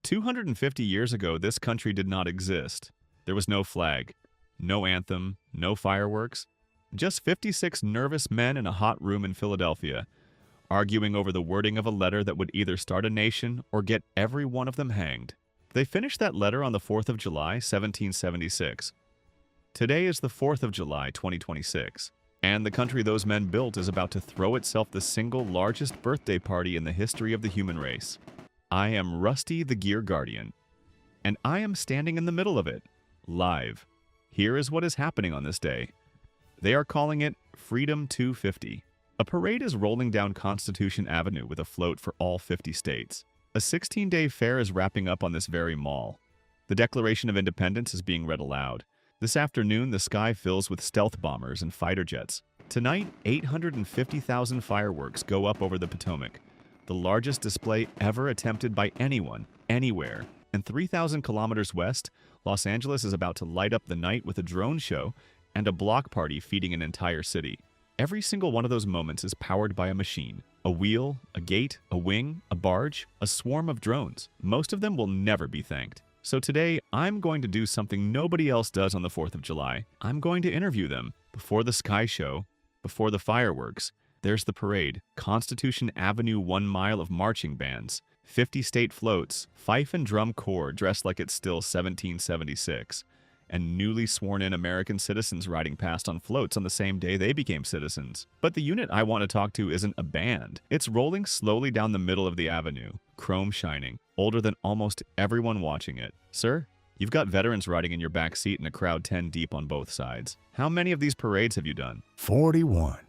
250 years ago, this country did not exist. There was no flag, no anthem, no fireworks, just 56 nervous men in a hot room in Philadelphia, arguing over the wording of a letter that would either start a nation or get every one of them hanged. They finished that letter on the 4th of July, 1776. Today is the 4th of July, 2026, and the country those men built is about to throw itself the single largest birthday party in the history of the human race. I am Rusty the Gear Guardian, and I am standing in the middle of it, live. Here is what is happening on this day. They are calling it Freedom 250. A parade is rolling down Constitution Avenue with a float for all 50 states. A 16-day fair is wrapping up on this very mall. The Declaration of Independence is being read aloud. This afternoon, the sky fills with stealth bombers and fighter jets. Tonight, 850,000 fireworks go up over the Potomac, the largest display ever attempted by anyone, anywhere. And 3,000 kilometers west, Los Angeles is about to light up the night with a drone show and a block party feeding an entire city. Every single one of those moments is powered by a machine. A wheel, a gate, a wing, a barge, a swarm of drones. Most of them will never be thanked. So today, I'm going to do something nobody else does on the 4th of July. I'm going to interview them before the sky show, before the fireworks. There's the parade, Constitution Avenue 1 mile of marching bands, 50 state floats, fife and drum corps dressed like it's still 1776, and newly sworn-in American citizens riding past on floats on the same day they became citizens. But the unit I want to talk to isn't a band. It's rolling slowly down the middle of the avenue, chrome shining, older than almost everyone watching it. Sir, you've got veterans riding in your back seat and a crowd 10 deep on both sides. How many of these parades have you done? 41.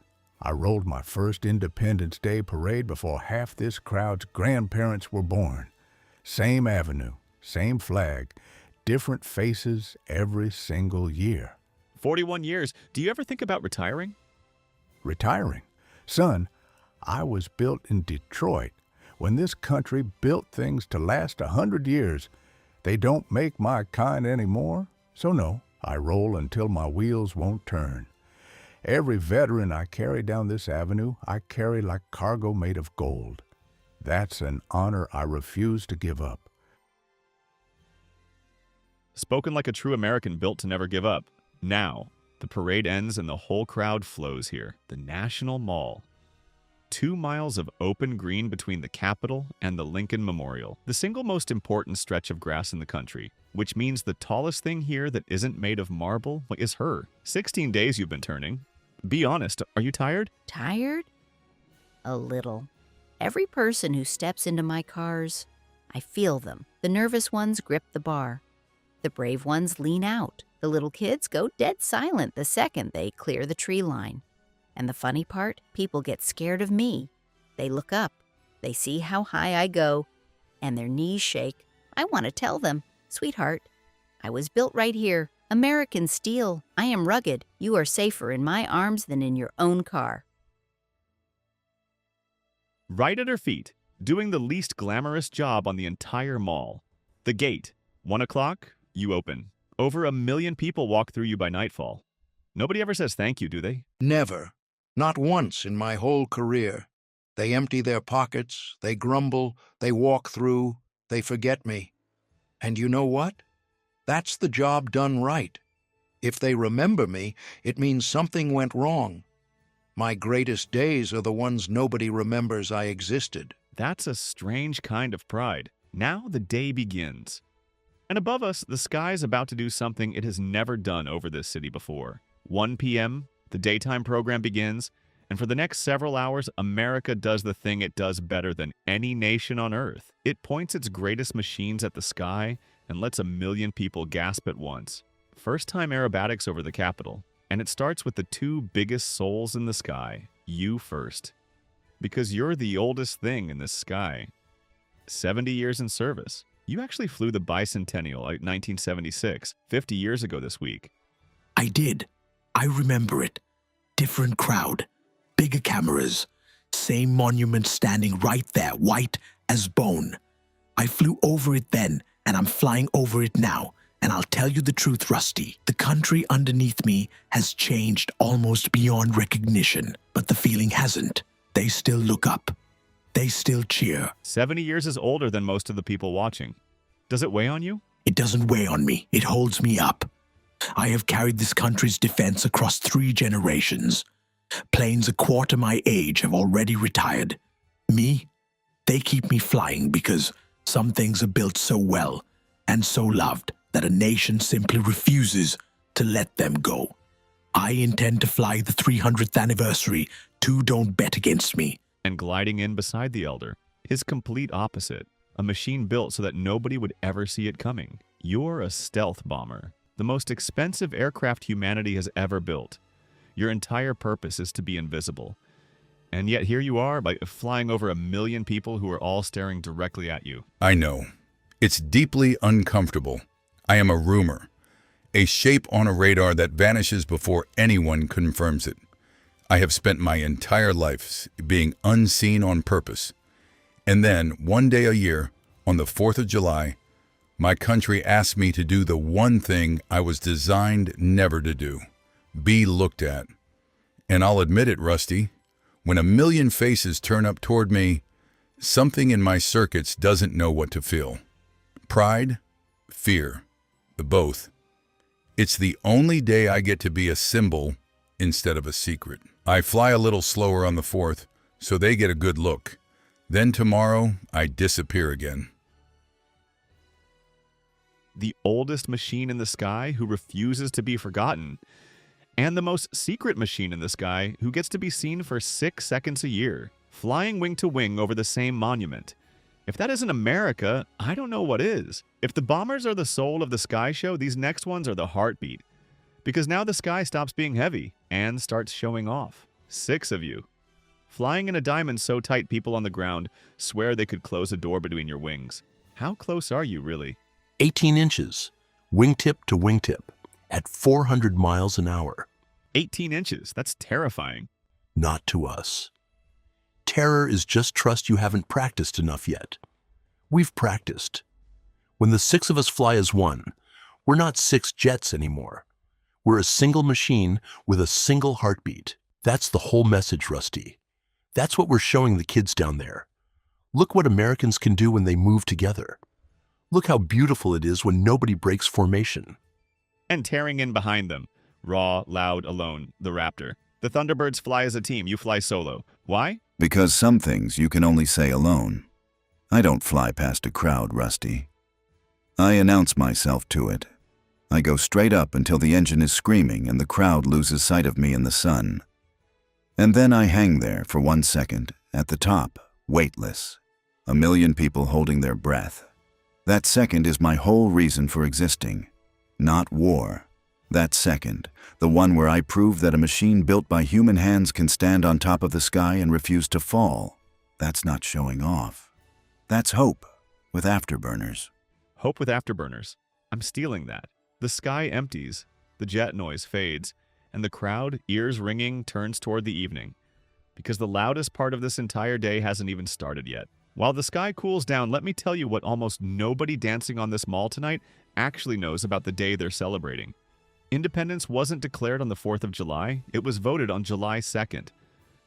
I rolled my first Independence Day parade before half this crowd's grandparents were born. Same avenue, same flag, different faces every single year. 41 years. Do you ever think about retiring? Retiring? Son, I was built in Detroit. When this country built things to last 100 years, they don't make my kind anymore. So no, I roll until my wheels won't turn. Every veteran I carry down this avenue, I carry like cargo made of gold. That's an honor I refuse to give up. Spoken like a true American built to never give up. Now, the parade ends and the whole crowd flows here. The National Mall. 2 miles of open green between the Capitol and the Lincoln Memorial. The single most important stretch of grass in the country, which means the tallest thing here that isn't made of marble is her. 16 days you've been turning. Be honest, are you tired? Tired? A little. Every person who steps into my cars, I feel them. The nervous ones grip the bar. The brave ones lean out. The little kids go dead silent the second they clear the tree line. And the funny part, people get scared of me. They look up. They see how high I go, and their knees shake. I want to tell them, sweetheart, I was built right here. American steel. I am rugged. You are safer in my arms than in your own car. Right at her feet, doing the least glamorous job on the entire mall. The gate. 1 o'clock, you open. Over 1 million people walk through you by nightfall. Nobody ever says thank you, do they? Never. Not once in my whole career. They empty their pockets, they grumble, they walk through, they forget me. And you know what? That's the job done right. If they remember me, it means something went wrong. My greatest days are the ones nobody remembers I existed. That's a strange kind of pride. Now the day begins. And above us, the sky is about to do something it has never done over this city before. 1 p.m., the daytime program begins, and for the next several hours, America does the thing it does better than any nation on Earth. It points its greatest machines at the sky and lets 1 million people gasp at once. First-time aerobatics over the Capitol, and it starts with the 2 biggest souls in the sky, you first. Because you're the oldest thing in this sky. 70 years in service. You actually flew the bicentennial at 1976, 50 years ago this week. I did. I remember it. Different crowd, bigger cameras, same monument standing right there, white as bone. I flew over it then, and I'm flying over it now. And I'll tell you the truth, Rusty. The country underneath me has changed almost beyond recognition, but the feeling hasn't. They still look up. They still cheer. 70 years is older than most of the people watching. Does it weigh on you? It doesn't weigh on me. It holds me up. I have carried this country's defense across 3 generations. Planes a quarter my age have already retired. Me? They keep me flying because some things are built so well and so loved that a nation simply refuses to let them go. I intend to fly the 300th anniversary. 2 don't bet against me. And gliding in beside the elder, his complete opposite, a machine built so that nobody would ever see it coming. You're a stealth bomber, the most expensive aircraft humanity has ever built. Your entire purpose is to be invisible. And yet here you are, by flying over 1 million people who are all staring directly at you. I know. It's deeply uncomfortable. I am a rumor, a shape on a radar that vanishes before anyone confirms it. I have spent my entire life being unseen on purpose. And then, one day a year, on the 4th of July, my country asked me to do the one thing I was designed never to do, be looked at. And I'll admit it, Rusty, when 1 million faces turn up toward me, something in my circuits doesn't know what to feel. Pride, fear, the both. It's the only day I get to be a symbol instead of a secret. I fly a little slower on the 4th, so they get a good look. Then tomorrow, I disappear again. The oldest machine in the sky who refuses to be forgotten, and the most secret machine in the sky who gets to be seen for 6 seconds a year, flying wing to wing over the same monument. If that isn't America, I don't know what is. If the bombers are the soul of the sky show, these next ones are the heartbeat. Because now the sky stops being heavy and starts showing off. 6 of you. Flying in a diamond so tight people on the ground swear they could close a door between your wings. How close are you, really? 18 inches, wingtip to wingtip, at 400 miles an hour. 18 inches. That's terrifying. Not to us. Terror is just trust you haven't practiced enough yet. We've practiced. When the 6 of us fly as one, we're not 6 jets anymore. We're a single machine with a single heartbeat. That's the whole message, Rusty. That's what we're showing the kids down there. Look what Americans can do when they move together. Look how beautiful it is when nobody breaks formation. And tearing in behind them. Raw, loud, alone. The Raptor. The Thunderbirds fly as a team. You fly solo. Why? Because some things you can only say alone. I don't fly past a crowd, Rusty. I announce myself to it. I go straight up until the engine is screaming and the crowd loses sight of me in the sun. And then I hang there for 1 second, at the top, weightless. 1 million people holding their breath. That second is my whole reason for existing. Not war. That second, the one where I prove that a machine built by human hands can stand on top of the sky and refuse to fall. That's not showing off. That's hope, with afterburners. Hope with afterburners. I'm stealing that. The sky empties, the jet noise fades, and the crowd, ears ringing, turns toward the evening. Because the loudest part of this entire day hasn't even started yet. While the sky cools down, let me tell you what almost nobody dancing on this mall tonight actually knows about the day they're celebrating. Independence wasn't declared on the 4th of July, it was voted on July 2nd.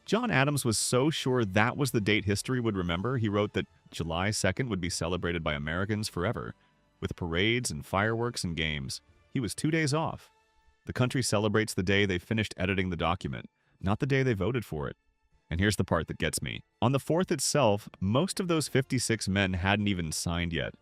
John Adams was so sure that was the date history would remember, he wrote that July 2nd would be celebrated by Americans forever, with parades and fireworks and games. He was 2 days off. The country celebrates the day they finished editing the document, not the day they voted for it. And here's the part that gets me. On the 4th itself, most of those 56 men hadn't even signed yet.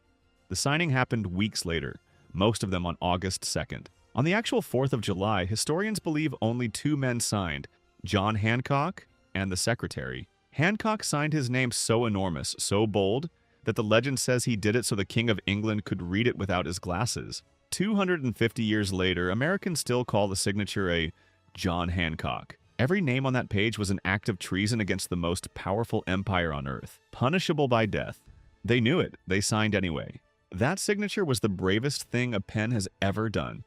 The signing happened weeks later, most of them on August 2nd. On the actual 4th of July, historians believe only 2 men signed, John Hancock and the secretary. Hancock signed his name so enormous, so bold, that the legend says he did it so the King of England could read it without his glasses. 250 years later, Americans still call the signature a John Hancock. Every name on that page was an act of treason against the most powerful empire on earth, punishable by death. They knew it. They signed anyway. That signature was the bravest thing a pen has ever done.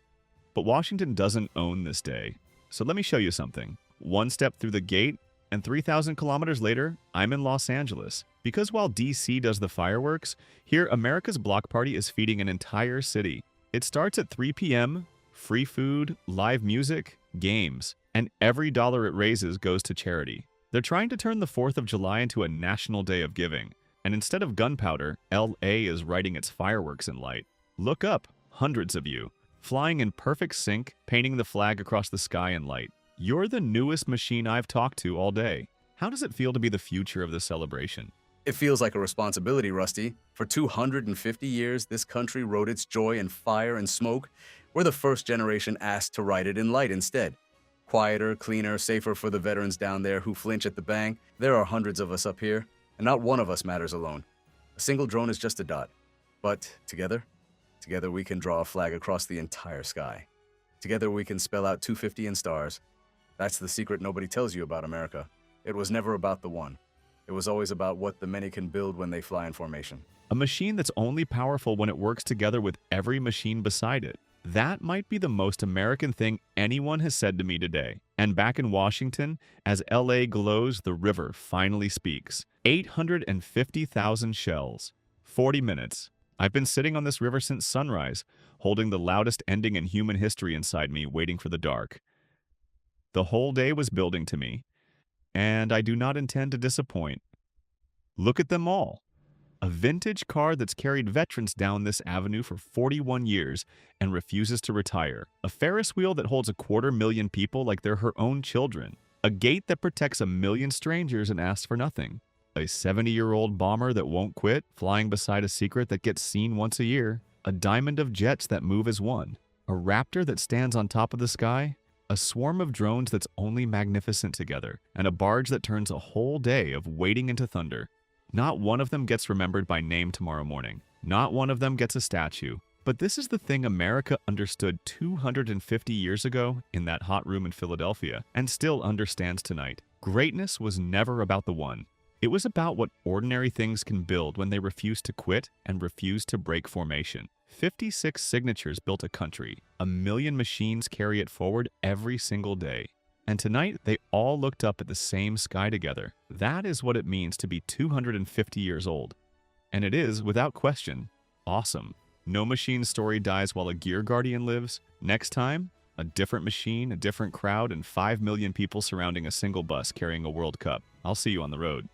But Washington doesn't own this day. So let me show you something. 1 step through the gate, and 3,000 kilometers later, I'm in Los Angeles. Because while DC does the fireworks, here America's block party is feeding an entire city. It starts at 3 p.m., free food, live music, games, and every dollar it raises goes to charity. They're trying to turn the 4th of July into a national day of giving. And instead of gunpowder, LA is writing its fireworks in light. Look up, hundreds of you, flying in perfect sync, painting the flag across the sky in light. You're the newest machine I've talked to all day. How does it feel to be the future of the celebration? It feels like a responsibility, Rusty. For 250 years, this country wrote its joy in fire and smoke. We're the first generation asked to write it in light instead. Quieter, cleaner, safer for the veterans down there who flinch at the bang. There are hundreds of us up here, and not one of us matters alone. A single drone is just a dot. But together we can draw a flag across the entire sky. Together we can spell out 250 in stars. That's the secret nobody tells you about America. It was never about the one. It was always about what the many can build when they fly in formation. A machine that's only powerful when it works together with every machine beside it. That might be the most American thing anyone has said to me today. And back in Washington, as LA glows, the river finally speaks. 850,000 shells. 40 minutes. I've been sitting on this river since sunrise, holding the loudest ending in human history inside me, waiting for the dark. The whole day was building to me, and I do not intend to disappoint. Look at them all. A vintage car that's carried veterans down this avenue for 41 years and refuses to retire. A Ferris wheel that holds 250,000 people like they're her own children. A gate that protects 1 million strangers and asks for nothing. A 70-year-old bomber that won't quit, flying beside a secret that gets seen once a year. A diamond of jets that move as one. A Raptor that stands on top of the sky. A swarm of drones that's only magnificent together. And a barge that turns a whole day of wading into thunder. Not one of them gets remembered by name tomorrow morning. Not one of them gets a statue. But this is the thing America understood 250 years ago in that hot room in Philadelphia, and still understands tonight. Greatness was never about the one. It was about what ordinary things can build when they refuse to quit and refuse to break formation. 56 signatures built a country. 1 million machines carry it forward every single day. And tonight, they all looked up at the same sky together. That is what it means to be 250 years old. And it is, without question, awesome. No machine story dies while a gear guardian lives. Next time, a different machine, a different crowd, and 5 million people surrounding a single bus carrying a World Cup. I'll see you on the road.